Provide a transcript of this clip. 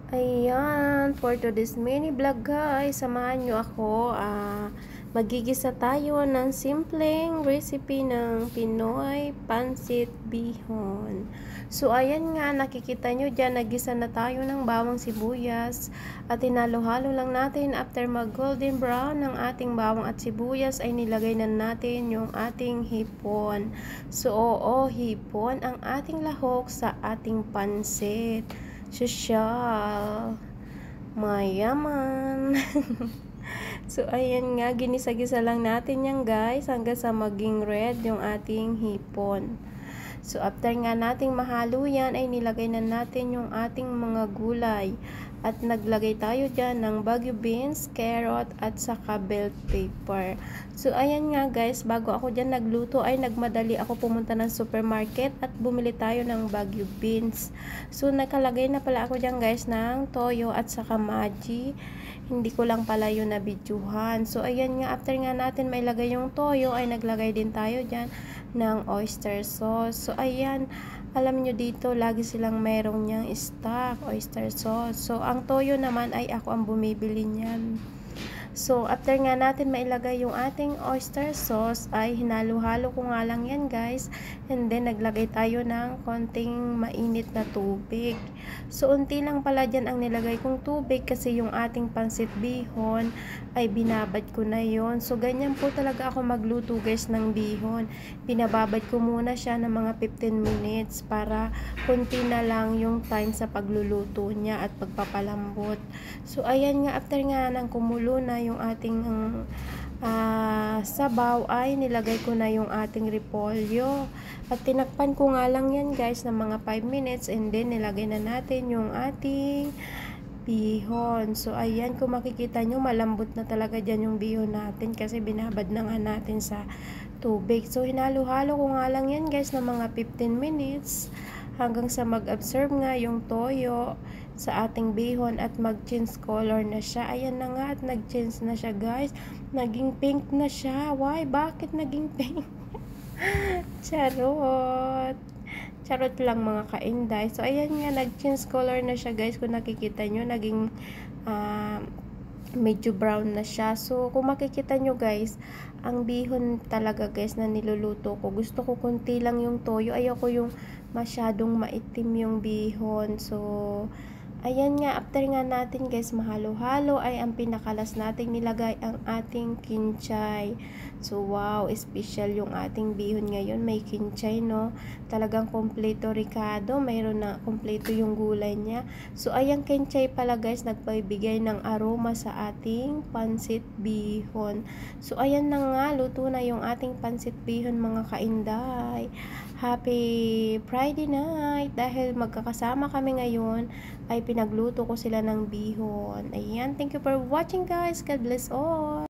Ayan, for today's mini vlog guys, samahan nyo ako. Magigisa tayo ng simpleng recipe ng Pinoy Pansit Bihon. So, ayan nga, nakikita nyo dyan, nagisa na tayo ng bawang sibuyas. At hinalo-halo lang natin after mag-golden brown ng ating bawang at sibuyas ay nilagay na natin yung ating hipon. So, oo, hipon ang ating lahok sa ating pansit. Sosyal, mayaman. So, ayan nga, ginisa-gisa lang natin yan guys, hanggang sa maging red yung ating hipon. So, after nga nating mahalo yan, ay nilagay na natin yung ating mga gulay. At naglagay tayo dyan ng Baguio beans, carrot, at saka bell pepper. So, ayan nga guys, bago ako dyan nagluto, ay nagmadali ako pumunta ng supermarket at bumili tayo ng Baguio beans. So, nakalagay na pala ako dyan guys ng toyo at saka Maggi. Hindi ko lang pala yun nabidyuhan. So, ayan nga, after nga natin mailagay yung toyo, ay naglagay din tayo dyan ng oyster sauce. So, ayan, alam nyo dito, lagi silang merong niyang stock, oyster sauce. So, ang toyo naman ay ako ang bumibili niyan. So, after nga natin mailagay yung ating oyster sauce, ay hinalo-halo ko nga lang yan guys. And then, naglagay tayo ng konting mainit na tubig. So, unti lang pala dyan ang nilagay kong tubig kasi yung ating pansit bihon ay binabad ko na yon. So, ganyan po talaga ako magluto guys ng bihon. Binababad ko muna siya ng mga 15 minutes para kunti na lang yung time sa pagluluto niya at pagpapalambot. So, ayan nga, after nga nang kumulo na yung ating sabaw, ay nilagay ko na yung ating repolyo. At tinakpan ko nga lang yan guys ng mga 5 minutes and then nilagay na natin yung ating bihon. So, ayan, kung makikita nyo, malambot na talaga dyan yung bihon natin kasi binabad na nga natin sa tubig. So, hinalo-halo ko nga lang yan guys ng mga 15 minutes hanggang sa mag-absorb nga yung toyo sa ating bihon at mag-change color na siya. Ayan na nga at nag-change na siya guys. Naging pink na siya. Why? Bakit naging pink? Charot! Charot lang mga kainday. So, ayan nga, nag-change color na siya guys. Kung nakikita nyo, naging medyo brown na siya. So, kung makikita nyo guys, ang bihon talaga guys na niluluto ko, gusto ko konti lang yung toyo. Ayoko yung masyadong maitim yung bihon. So, ayan nga, after nga natin guys mahalo-halo, ay ang pinakalas nating nilagay ang ating kinchay. So, wow, special yung ating bihon ngayon. May kinchay, no? Talagang kompleto ricado. Mayroon na kompleto yung gulay niya. So, ayan kinchay pala guys, nagpaibigay ng aroma sa ating pansit bihon. So, ayan na nga, luto na yung ating pansit bihon mga kainday. Happy Friday night! Dahil magkakasama kami ngayon, ay pinagluto ko sila ng bihon. Ayan, thank you for watching guys. God bless all!